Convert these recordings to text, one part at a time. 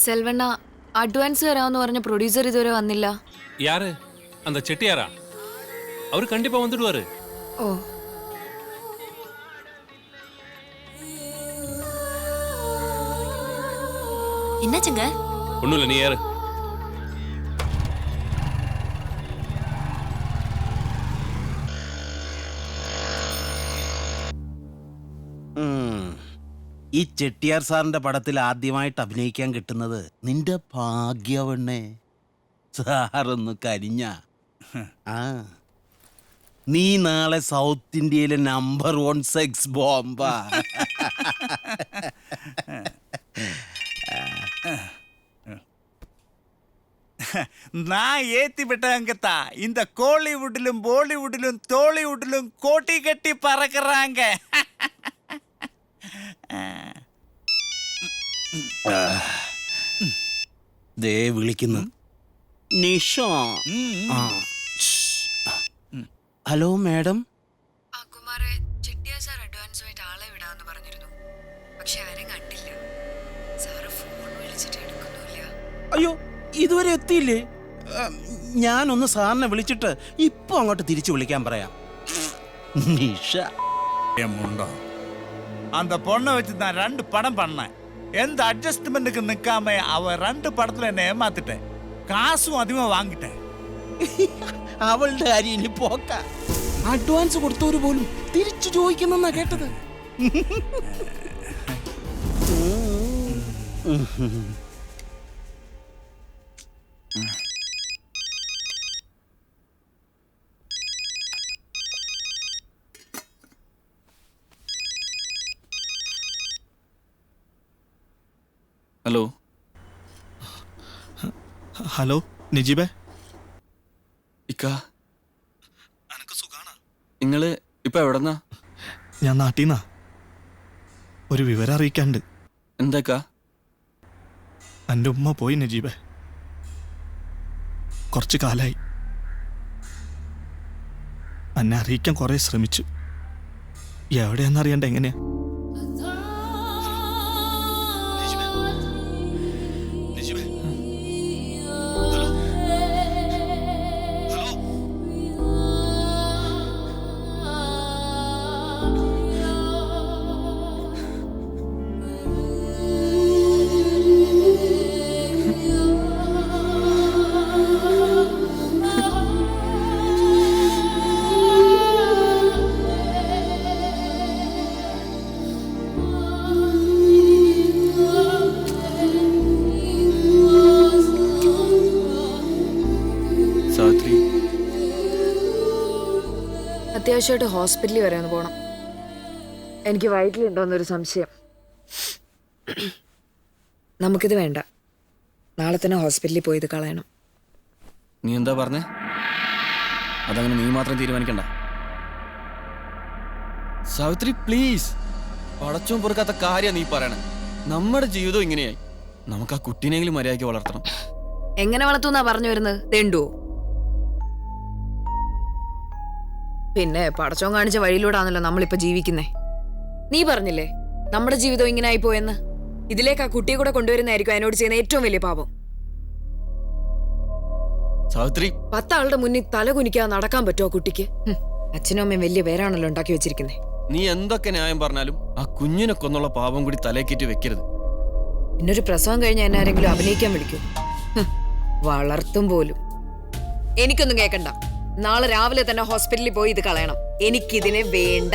செல்வண்ணா advance தரான்னு പറഞ്ഞ producer இதுவரை வന്നില്ല. யாரு? அந்த செட்டியாரா? அவரு கண்டிப்பா வந்துடுவாரு. ஓ. என்னாச்சுங்க? ஒண்ணும் இல்ல, நீ யாரு? ഈ ചെട്ടിയാർ സാറിന്റെ പടത്തിൽ ആദ്യമായിട്ട് അഭിനയിക്കാൻ കിട്ടുന്നത് നിന്റെ ഭാഗ്യവണ്ണേ. സാറൊന്ന് കരിഞ്ഞ ആ നീ നാളെ സൗത്ത് ഇന്ത്യയിലെ നമ്പർ 1 സെക്സ് ബോംബാ. நான் ஏத்தி விட்டங்கத்தா. இந்த கோலிவுட்டிலும் பாலிவுட்டிலும் டோலிவுட்டிலும் கோட்டி கட்டி பறக்குறாங்க. ദേ വിളിക്കുന്നു നിഷ. Hello madam. ആ കുമാരേ, ചെട്ടിയാർ സാർ അഡ്വാൻസുമായിട്ട് ആളെ വിടാന്ന് പറഞ്ഞിരുന്നു. പക്ഷെ ആരും കണ്ടില്ല. സാറ് ഫോൺ വിളിച്ചിട്ട് എടുക്കുന്നില്ല. അയ്യോ, ഇതുവരെ എത്തിയില്ലേ? ഞാനൊന്ന് സാറിനെ വിളിച്ചിട്ട് ഇപ്പൊ അങ്ങോട്ട് തിരിച്ചു വിളിക്കാൻ പറയാം. നിഷ முண்டோ அந்த பொண்ணை வச்சு நான் 2 படம் பண்ணேன். எந்த அட்ஜஸ்ட்மெண்ட்டுக்கு நிற்காம அவ 2 படத்துல என்ன ஏமாத்திட்டேன். காசும் அதிகமாக வாங்கிட்டேன். അവളുടെ കാര്യം ഇനി പോക്ക. അഡ്വാൻസ് കൊടുത്തവര് പോലും തിരിച്ചു ചോദിക്കുന്നെന്നാ കേട്ടത്. ഹലോ ഹലോ നിജീബേ. ഇക്ക, നിങ്ങള് ഇപ്പൊ എവിടെന്നാ? ഞാൻ നാട്ടീന്നാ. ഒരു വിവരം അറിയിക്കാണ്ട്. എന്താക്കാ? എൻ്റെ ഉമ്മ പോയി നജീബേ. കുറച്ച് കാലായി. എന്നെ അറിയിക്കാൻ കുറേ ശ്രമിച്ചു. എവിടെയാണെന്നറിയണ്ട എങ്ങനെയാ. അത്യാവശ്യമായിട്ട് ഹോസ്പിറ്റലിൽ വരെ ഒന്ന് പോകണം. എനിക്ക് വയറ്റിലുണ്ടോന്നൊരു സംശയം. നമുക്കിത് വേണ്ട. നാളെ തന്നെ ഹോസ്പിറ്റലിൽ പോയി ഇത് കളയണം. നീ എന്താ പറഞ്ഞേ? അതങ്ങനെ നീ മാത്രം തീരുമാനിക്കണ്ട സാവിത്രി, പ്ലീസ്. പടച്ചോൻ പൊറുക്കാത്ത കാര്യം നീ പറയണേ. നമ്മുടെ ജീവിതം ഇങ്ങനെയായി. നമുക്ക് ആ കുട്ടീനെങ്കിലും മര്യാദയ്ക്ക് വളർത്തണം. എങ്ങനെ വളർത്തുന്നാ പറഞ്ഞു വരുന്നത്? തെണ്ടുവോ? പിന്നെ പടച്ചോൻ കാണിച്ച വഴിയിലൂടാണല്ലോ നമ്മളിപ്പോ ജീവിക്കുന്നേ. നീ പറഞ്ഞില്ലേ നമ്മുടെ ജീവിതം ഇങ്ങനെ ആയി പോയെന്ന്. ഇതിലേക്ക് ആ കുട്ടിയെ കൂടെ കൊണ്ടുവരുന്നതായിരിക്കും അതിനോട് ചെയ്യുന്ന ഏറ്റവും വലിയ പാപം. സാവിത്രി, 10 ആളുടെ മുന്നിൽ തല കുനിക്കാതെ നടക്കാൻ പറ്റുമോ കുട്ടിക്ക്? അച്ഛനും അമ്മയും വലിയ പേരാണല്ലോ ഉണ്ടാക്കി വെച്ചിരിക്കുന്നേ. നീ എന്തൊക്കെ ന്യായം പറഞ്ഞാലും ആ കുഞ്ഞിനെ കൊന്നുള്ള പാപം കൂടി തലേക്കേറ്റി വെക്കരുത്. എന്നൊരു പ്രസവം കഴിഞ്ഞാൽ എന്നെ ആരെങ്കിലും അഭിനയിക്കാൻ വിളിക്കൂ? വളർത്തും പോലും. എനിക്കൊന്നും കേൾക്കണ്ട. നാളെ രാവിലെ തന്നെ ഹോസ്പിറ്റലിൽ പോയി ഇത് കളയണം. എനിക്കിതിനെ വേണ്ട.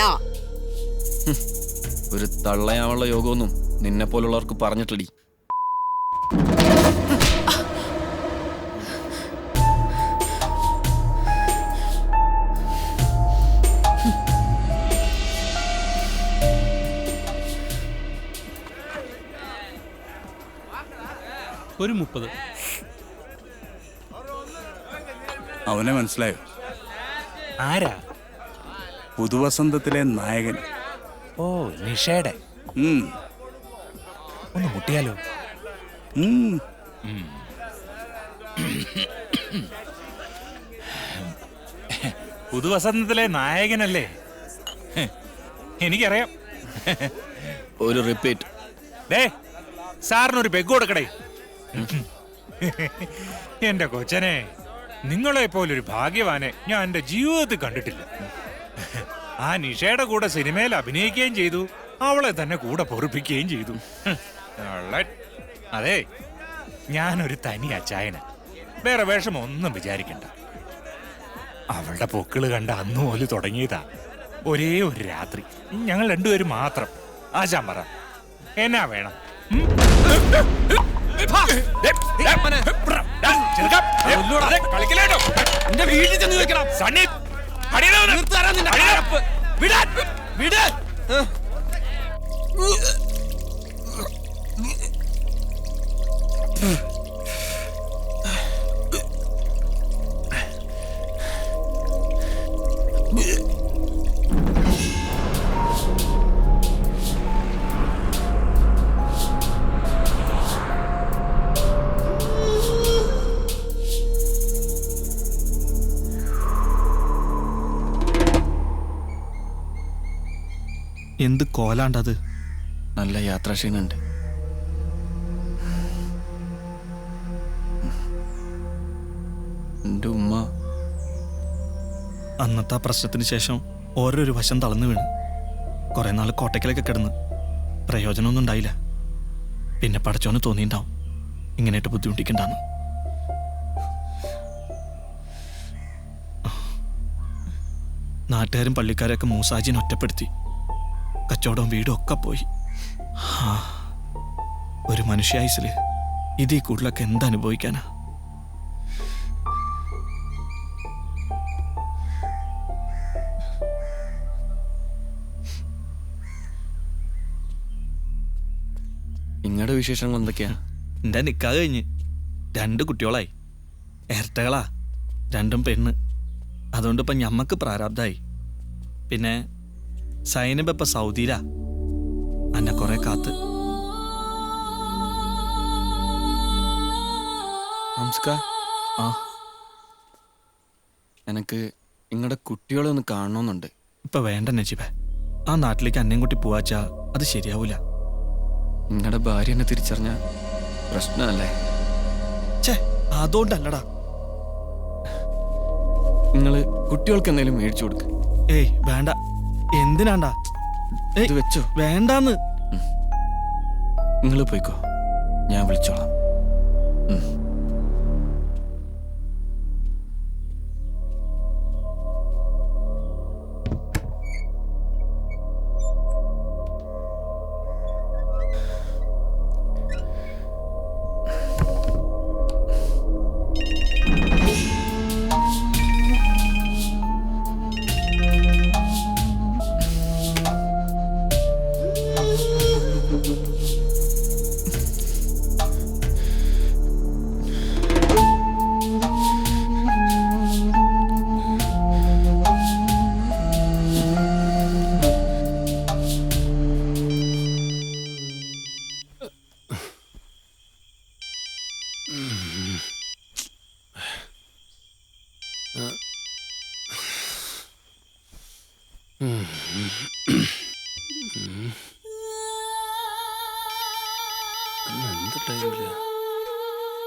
ഒരു തള്ളയാവുള്ള യോഗമൊന്നും നിന്നെ പോലുള്ളവർക്ക് പറഞ്ഞിട്ടില്ല. ഒരു 30. അവനെ മനസ്സിലായോ? ആരാ? പുതുവസന്തത്തിലെ നായകൻ. ഓ, നിഷയുടെ. ഒന്ന് മുട്ടിയാലോ? പുതുവസന്തത്തിലെ നായകനല്ലേ? എനിക്കറിയാം. ഒരു റിപ്പീറ്റ്. സാറിനൊരു പെഗ് കൊടുക്കടേ. എന്റെ കൊച്ചനെ, നിങ്ങളെ പോലൊരു ഭാഗ്യവാനെ ഞാൻ എന്റെ ജീവിതത്തിൽ കണ്ടിട്ടില്ല. ആ നിഷയുടെ കൂടെ സിനിമയിൽ അഭിനയിക്കുകയും ചെയ്തു, അവളെ തന്നെ കൂടെ പൊറുപ്പിക്കുകയും ചെയ്തു. അതെ, ഞാനൊരു തനി അച്ചായന, വേറെ വേഷമൊന്നും വിചാരിക്കണ്ട. അവളുടെ പൊക്കിള് കണ്ട അന്ന് പോലെ തുടങ്ങിയതാ. ഒരേ ഒരു രാത്രി ഞങ്ങൾ രണ്ടുപേരും മാത്രം. ആശാൻ പറ, എന്നാ വേണം? എന്ത് കോലാണ്ടത്? നല്ല യാത്രാക്ഷീണുണ്ട്. എൻ്റെ ഉമ്മ അന്നത്തെ ആ പ്രശ്നത്തിന് ശേഷം ഓരോരു വശം തളർന്നു വീണ് കുറെ നാൾ കോട്ടയ്ക്കലൊക്കെ കിടന്ന് പ്രയോജനമൊന്നും ഉണ്ടായില്ല. പിന്നെ പടച്ചോന് തോന്നിയിട്ടുണ്ടാവും ഇങ്ങനെയായിട്ട് ബുദ്ധിമുട്ടിക്കണ്ടെന്ന്. നാട്ടുകാരും പള്ളിക്കാരൊക്കെ മൂസാജിനെ ഒറ്റപ്പെടുത്തി. കച്ചവടവും വീടും ഒക്കെ പോയി. ഒരു മനുഷ്യായുസില് ഇതീ കൂടുതലൊക്കെ എന്തനുഭവിക്കാനാ? നിങ്ങളുടെ വിശേഷങ്ങൾ എന്തൊക്കെയാ? എൻ്റെ നിക്കാഹ് കഴിഞ്ഞ് 2 കുട്ടികളായി. ഇരട്ടകളാ, 2 പെണ്ണ്. അതുകൊണ്ട് ഇപ്പം ഞമ്മക്ക് പ്രാരാബ്ദമായി. പിന്നെ സൈനബ് ഇപ്പം സൗദിയിലാ. അന്നെ കുറെ കാത്ത്. നമസ്കാരം. ആ, എനിക്ക് നിങ്ങളുടെ കുട്ടികളെ ഒന്ന് കാണണമെന്നുണ്ട്. ഇപ്പം വേണ്ട നജീബേ. ആ നാട്ടിലേക്ക് അന്നേം കുട്ടി പോവാച്ചാ അത് ശരിയാവൂല. നിങ്ങളുടെ ഭാര്യ എന്നെ തിരിച്ചറിഞ്ഞ പ്രശ്നമല്ലേ? ഛേ, അതുകൊണ്ടല്ലടാ. നിങ്ങൾ കുട്ടികൾക്ക് എന്തെങ്കിലും മേടിച്ചു കൊടുക്ക്. ഏയ് വേണ്ട. എന്തിനാണ്ടാ? ഇത് വെച്ചോ. വേണ്ടാന്ന്. നിങ്ങൾ പോയിക്കോ, ഞാൻ വിളിച്ചോളാം.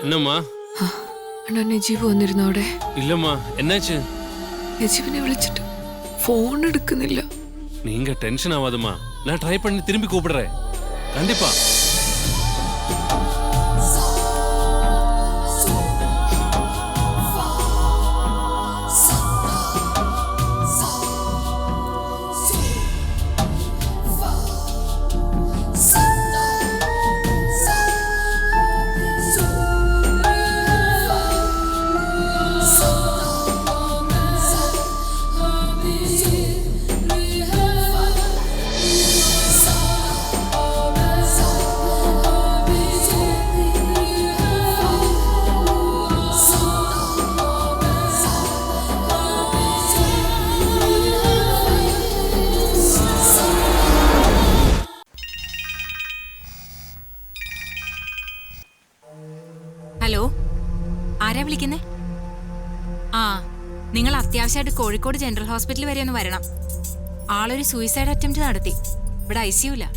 എന്നമ്മാ? അണ്ണാ നജീബ് വന്നിരുന്നു അവിടെ. ഇല്ലമ്മാ, എന്നാச்சு? നജീബിനെ വിളിച്ചിട്ട് ഫോൺ എടുക്കുന്നില്ല. நீங்க டென்ஷன் ஆகாதம்மா, நான் ட்ரை பண்ணி திரும்பி கூப்பிடுறேன். கண்டிப்பா. ഹലോ, ആരാ വിളിക്കുന്നേ? ആ, നിങ്ങൾ അത്യാവശ്യമായിട്ട് കോഴിക്കോട് ജനറൽ ഹോസ്പിറ്റൽ വരെ ഒന്ന് വരണം. ആളൊരു സൂയിസൈഡ് അറ്റംപ്റ്റ് നടത്തി. ഇവിടെ ICU ലാ.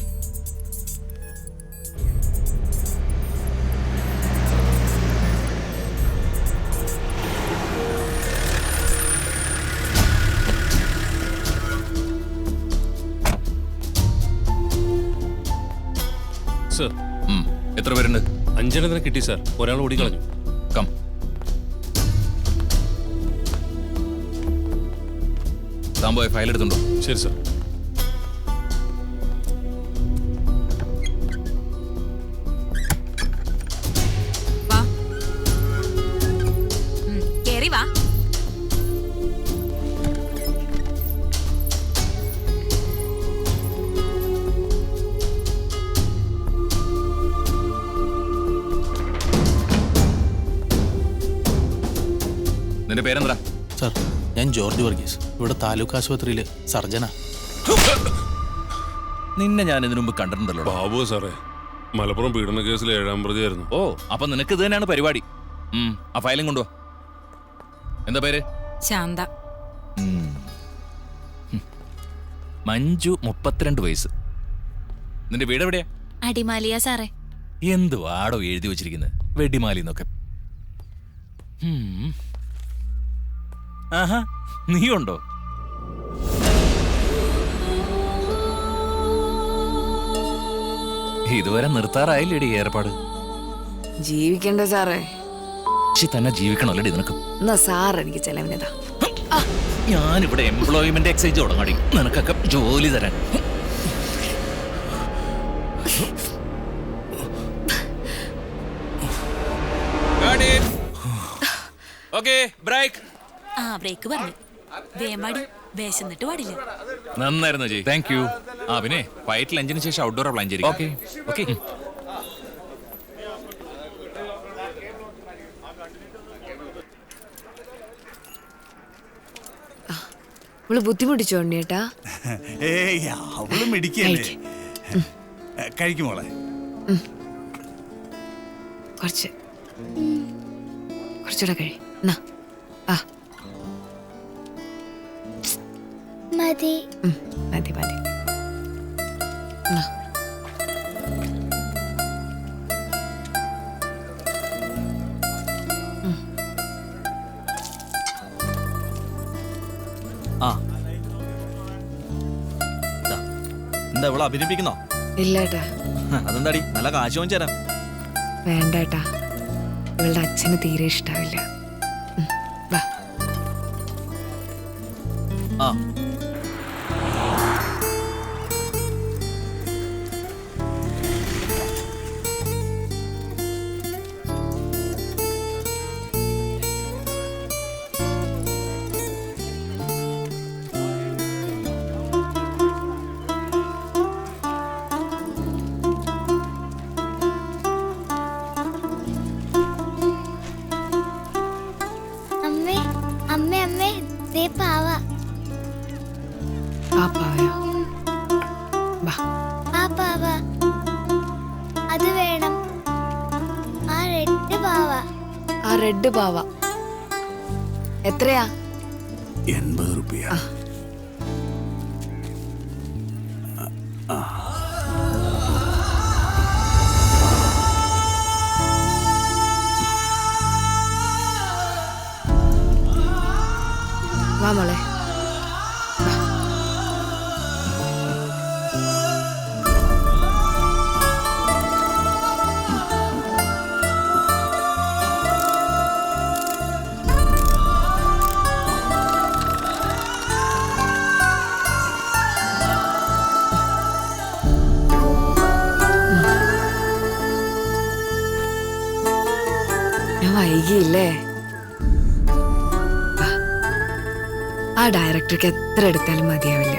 5 കിട്ടി സാർ. ഒരാൾ ഓടിക്കളഞ്ഞു. കം. താൻ ഫയൽ എടുത്തുണ്ടോ? ശരി സാർ. വാ. കേറി വാ. നിന്റെ പേരെന്താ? സാർ, ഞാൻ ജോർജ് വർഗീസ്, ഇവിടെ താലൂക്ക് ആശുപത്രിയിൽ സർജനാ. നിന്നെ ഞാൻ ഇതിനു മുമ്പ് കണ്ടിട്ടുണ്ടല്ലോ. ബാബു സാറേ, മലപ്പുറം പീഡന കേസിൽ 7ാം പ്രതിയായിരുന്നു. ഓ, അപ്പൊ നിനക്ക് ഇത് തന്നെയാണ് പരിപാടി. ആ ഫയലും കൊണ്ടുവാ. എന്താ പേര്? ശാന്ത. മഞ്ജു, 32 വയസ്സ്. നിന്റെ വീട് എവിടെയാ? അടിമാലിയ സാറേ. എന്ത് വാടോ എഴുതി വെച്ചിരിക്കുന്നത്? വെടിമാലിന്നൊക്കെ. ആഹാ, നീയുണ്ടോ? ഇതുവരെ നിർത്താറായില്ലേടി ഏർപ്പാട്? ജീവിക്കണ്ടേ സാറേ? തന്നെ ജീവിക്കണമല്ലേടി നിനക്ക്? എന്നാ സാർ എനിക്ക് ചെലവിനതാ. ഞാനിവിടെ എംപ്ലോയ്മെന്റ് എക്സൈസ് തുടങ്ങാടി നിനക്കൊക്കെ ജോലി തരാൻ. ബ്രേക്ക് പറഞ്ഞു. വേമാടി വേശന്നിട്ട് പാടില്ല. നന്നായിരുന്നു ജി. Thank you. ആ പിന്നെ ഫൈറ്റ് ലഞ്ചിന് ശേഷം ഔട്ട്ഡോർ പ്ലാൻ ചെയ്യും. Okay okay. അവള് ബുദ്ധിമുട്ടിച്ചോ ഉണ്ണിയേട്ടാ? ഏയ്, അവള് മിടിക്കല്ലേ. കഴിക്കുമോളെ? കുറച്ചുകൂടെ കഴി. മതി മതി മതി. എന്താ ഇവളെ അഭിനയിപ്പിക്കുന്നോ? ഇല്ലേട്ടാ. അതെന്താടി, നല്ല കാശ് വാങ്ങിച്ചു തരാം. വേണ്ടേട്ടാ, ഇവളുടെ അച്ഛന് തീരെ ഇഷ്ടാവില്ല. വാ. ആ അത് വേണം. ആ റെഡ് പാവ. ആ റെഡ് പാവ എത്രയാ? 80 രൂപ. വാ മോളെ. വൈകിയില്ലേ? ആ ഡയറക്ടർക്ക് എത്ര എടുത്താലും മതിയാവില്ല.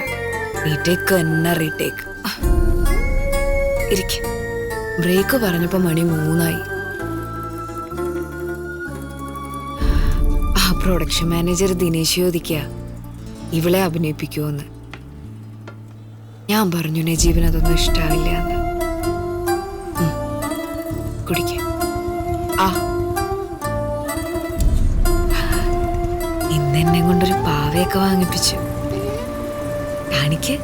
റീടേക്ക് തന്നെ റീടേക്ക്. ഇരിക്കും. ബ്രേക്ക് പറഞ്ഞപ്പോ മണി 3 ആ പ്രൊഡക്ഷൻ മാനേജർ ദിനേശ് ചോദിക്കുക ഇവളെ അഭിനയിപ്പിക്കുമെന്ന്. ഞാൻ പറഞ്ഞു നജീബിന് അതൊന്നും ഇഷ്ടാവില്ല എന്ന്. കുടിക്ക. ആ ഇന്നെന്നെ കൊണ്ടൊരു പാവയൊക്കെ വാങ്ങിപ്പിച്ചു. കാണിക്ക്.